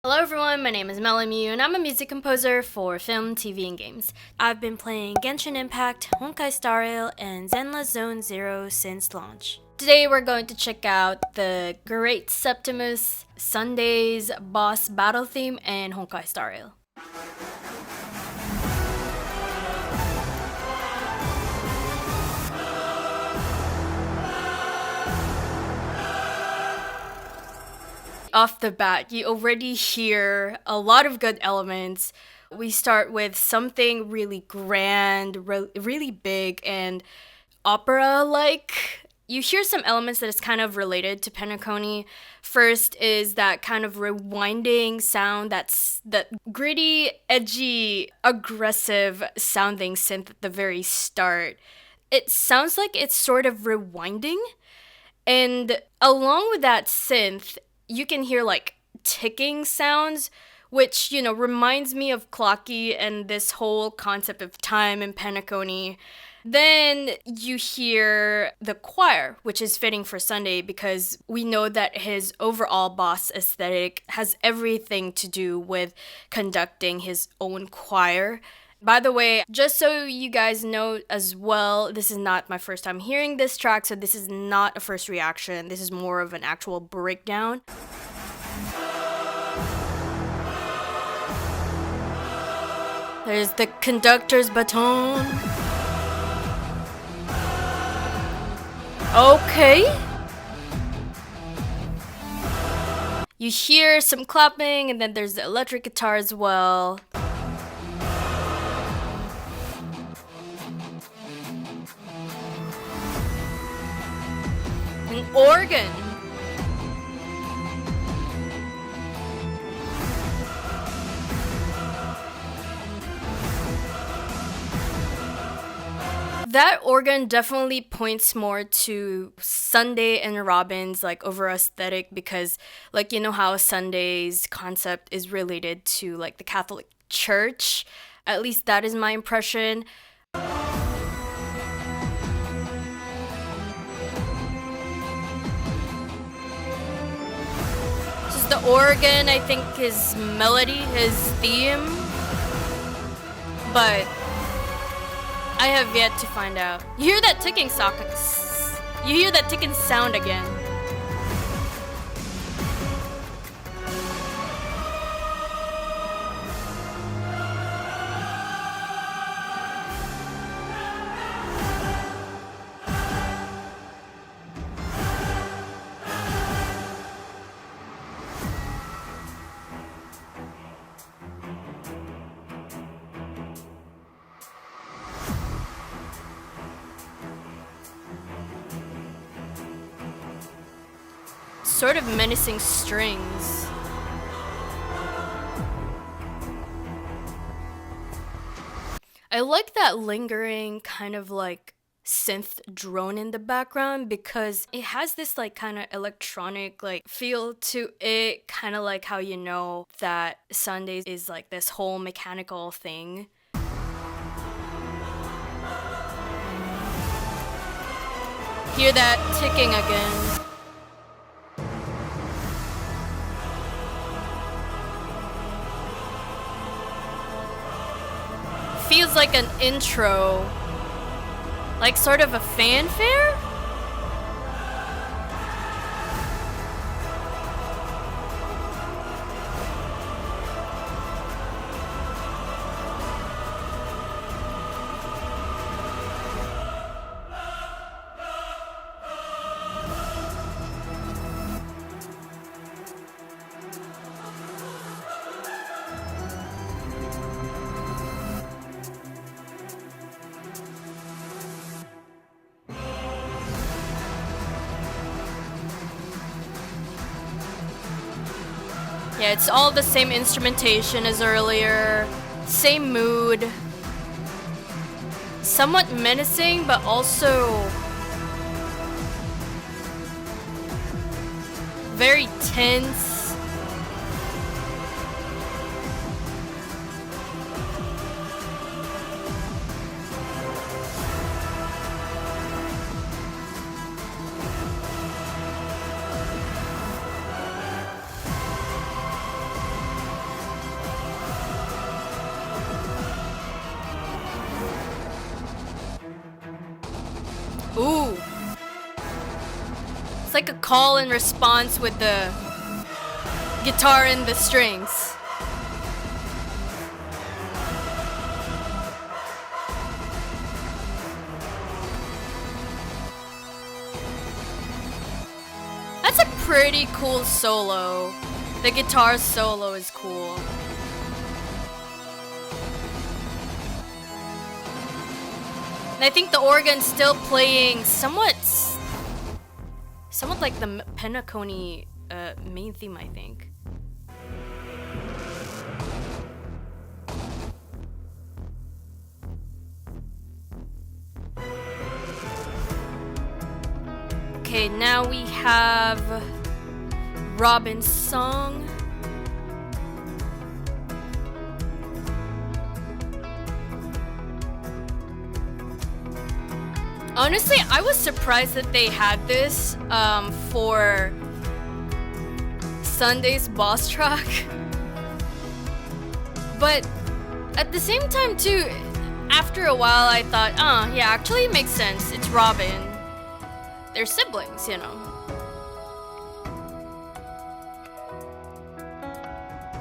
Hello everyone, my name is Melanie and I'm a music composer for film, TV, and games. I've been playing Genshin Impact, Honkai Star Rail, and Zenless Zone Zero since launch. Today we're going to check out the Great Septimus, Sunday's boss battle theme, and Honkai Star Rail. Off the bat, you already hear a lot of good elements. We start with something really grand, really big, and opera-like. You hear some elements that is kind of related to Penacony. First is that kind of rewinding sound, that gritty, edgy, aggressive sounding synth at the very start. It sounds like it's sort of rewinding, and along with that synth, you can hear like ticking sounds, which, reminds me of Clocky and this whole concept of time in Penacony. Then you hear the choir, which is fitting for Sunday because we know that his overall boss aesthetic has everything to do with conducting his own choir. By the way, just so you guys know as well, this is not my first time hearing this track, so this is not a first reaction. This is more of an actual breakdown. There's the conductor's baton. Okay. You hear some clapping, and then there's the electric guitar as well. An organ. That organ definitely points more to Sunday and Robin's overall aesthetic because how Sunday's concept is related to the Catholic Church. At least that is my impression. The organ, I think, his melody, his theme, but I have yet to find out. You hear that ticking You hear that ticking sound again. Sort of menacing strings. I like that lingering kind of synth drone in the background because it has this kind of electronic feel to it, kind of like how that Sundays is this whole mechanical thing. Hear that ticking again. Feels like an intro, sort of a fanfare? Yeah, it's all the same instrumentation as earlier, same mood. Somewhat menacing, but also very tense. It's like a call and response with the guitar and the strings. That's a pretty cool solo. The guitar solo is cool. And I think the organ's still playing somewhat like the Penacony main theme, I think. Okay, now we have Robin's song. Honestly, I was surprised that they had this for Sunday's boss track. But at the same time too, after a while I thought, yeah, actually it makes sense. It's Robin. They're siblings, you know.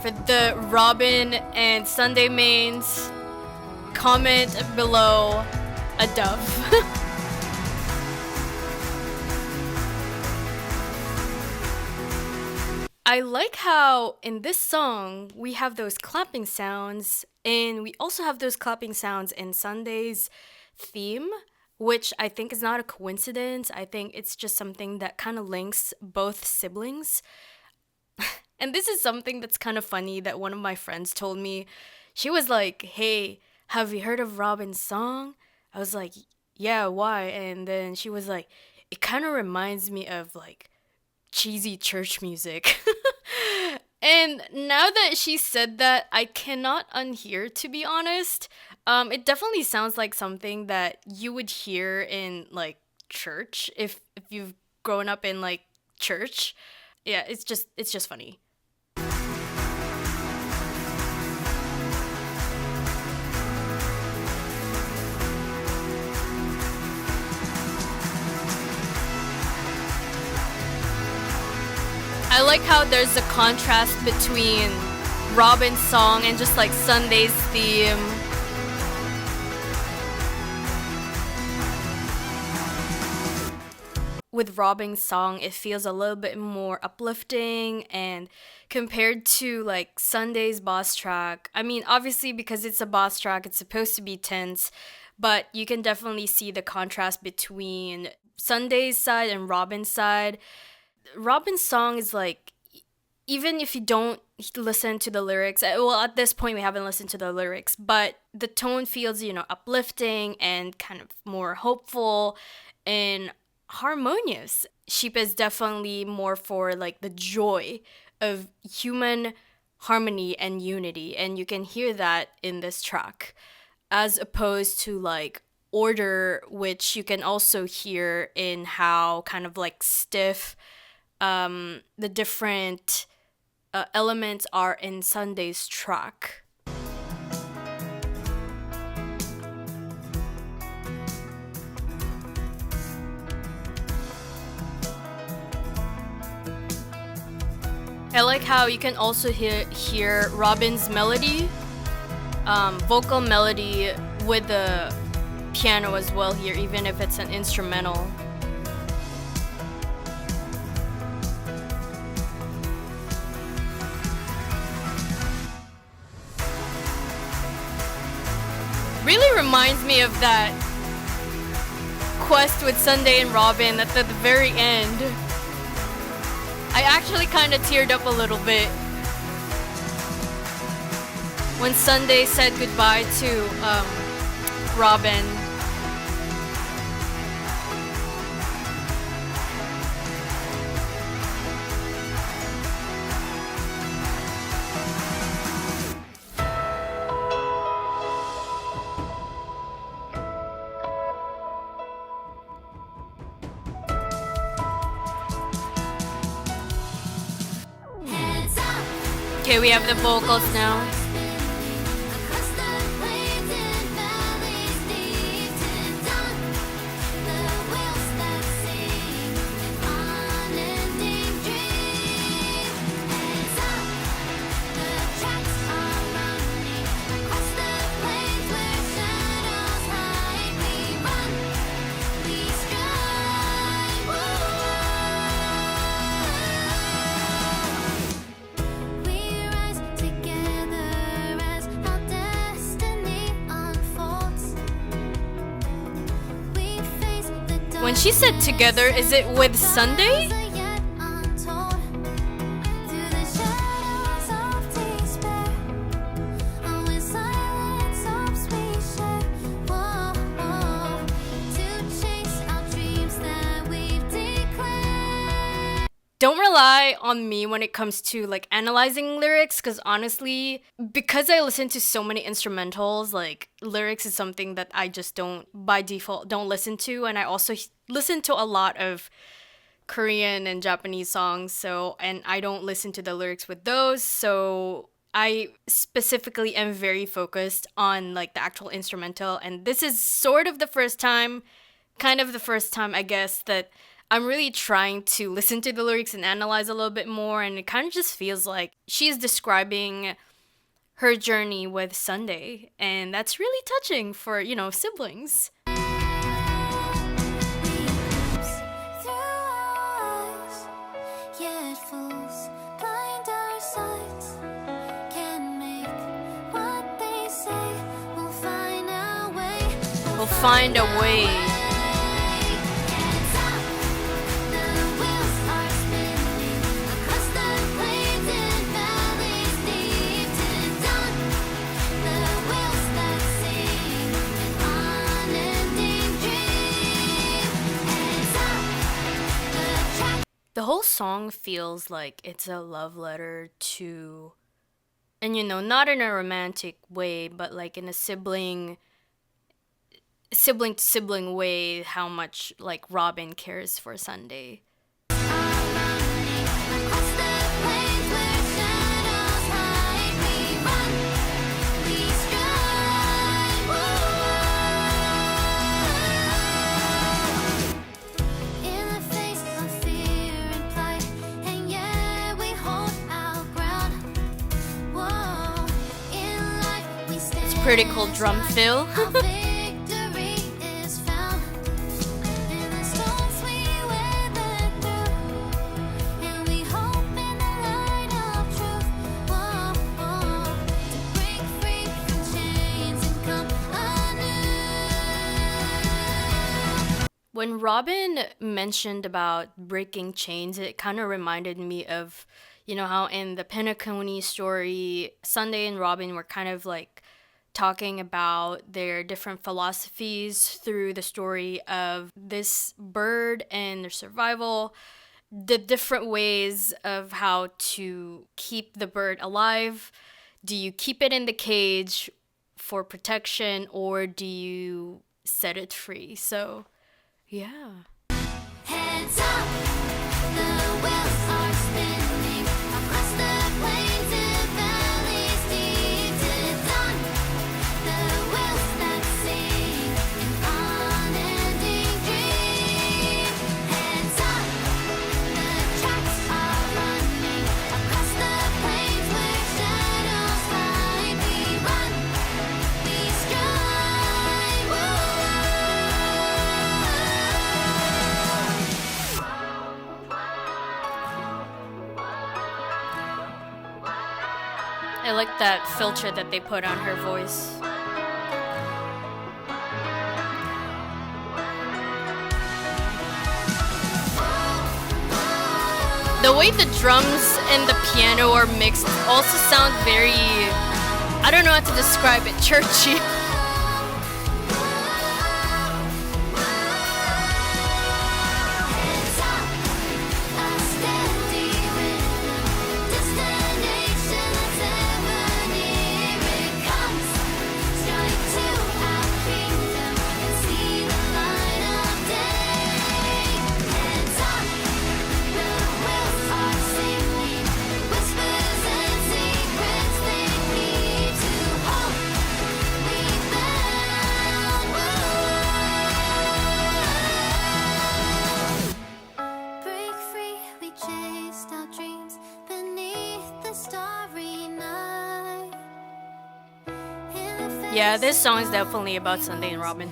For the Robin and Sunday mains, comment below a dove. I like how in this song we have those clapping sounds, and we also have those clapping sounds in Sunday's theme, which I think is not a coincidence. I think it's just something that kind of links both siblings. And this is something that's kind of funny that one of my friends told me. She was like, "Hey, have you heard of Robin's song?" I was like, "Yeah, why?" And then she was like, "It kind of reminds me of like cheesy church music." And now that she said that, I cannot unhear, to be honest. It definitely sounds like something that you would hear in like church if you've grown up in like church. Yeah, it's just funny. I like how there's a contrast between Robin's song and just like Sunday's theme. With Robin's song, it feels a little bit more uplifting, and compared to like Sunday's boss track, I mean, obviously because it's a boss track, it's supposed to be tense, but you can definitely see the contrast between Sunday's side and Robin's side. Robin's song is like, even if you don't listen to the lyrics, well, at this point we haven't listened to the lyrics, but the tone feels, you know, uplifting and kind of more hopeful and harmonious. Sheep is definitely more for like the joy of human harmony and unity, and you can hear that in this track, as opposed to like Order, which you can also hear in how kind of like stiff the different elements are in Sunday's track. I like how you can also hear Robin's melody, vocal melody with the piano as well here, even if it's an instrumental. Really reminds me of that quest with Sunday and Robin at the very end. I actually kind of teared up a little bit when Sunday said goodbye to Robin. Okay, we have the vocals now. When she said together, is it with Sunday? Don't rely on me when it comes to like analyzing lyrics, because honestly, because I listen to so many instrumentals, like lyrics is something that I just don't by default don't listen to. And I also listen to a lot of Korean and Japanese songs, so and I don't listen to the lyrics with those, so I specifically am very focused on like the actual instrumental. And this is sort of the first time, kind of the first time I guess, that I'm really trying to listen to the lyrics and analyze a little bit more, and it kind of just feels like she's describing her journey with Sunday, and that's really touching for, you know, siblings. We'll find a way. The whole song feels like it's a love letter to, and you know, not in a romantic way, but like in a sibling to sibling way, how much like Robin cares for Sunday. Pretty cool drum fill. When Robin mentioned about breaking chains, it kind of reminded me of, you know, how in the Penacony story, Sunday and Robin were kind of like talking about their different philosophies through the story of this bird and their survival, the different ways of how to keep the bird alive. Do you keep it in the cage for protection, or do you set it free? So, yeah. Hands up, the wheels are spinning across the plains and valleys deep to dawn. The wheels that sing an unending dream. Hands up, the tracks are running across the plains where shadows hide. We run, we strive. I like that filter that they put on her voice. The way the drums and the piano are mixed also sound very, I don't know how to describe it, churchy. Yeah, this song is definitely about Sunday and Robin.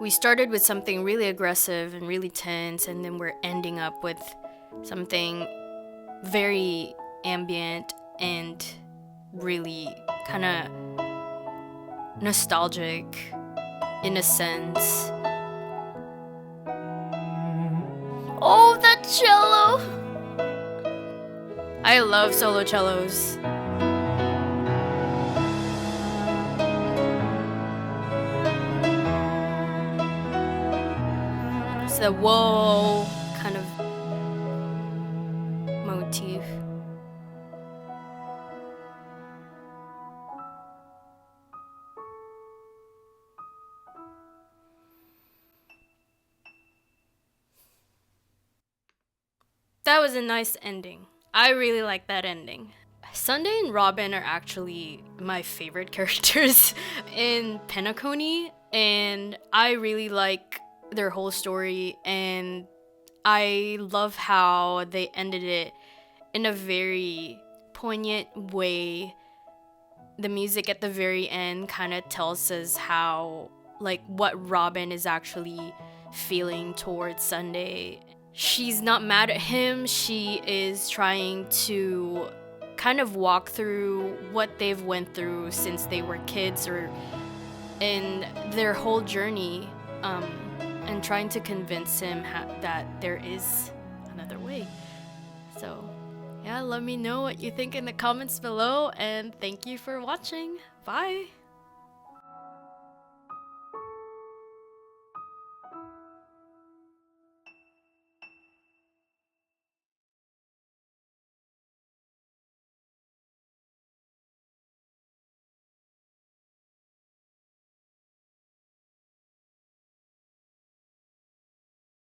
We started with something really aggressive and really tense, and then we're ending up with something very ambient and really kind of nostalgic in a sense. Oh, that cello! I love solo cellos. It's the whoa kind of motif. That was a nice ending. I really like that ending. Sunday and Robin are actually my favorite characters in Penacony, and I really like their whole story, and I love how they ended it in a very poignant way. The music at the very end kind of tells us how, like, what Robin is actually feeling towards Sunday. She's not mad at him. She is trying to kind of walk through what they've went through since they were kids, or in their whole journey, and trying to convince him that there is another way. So yeah, let me know what you think in the comments below, and thank you for watching. Bye!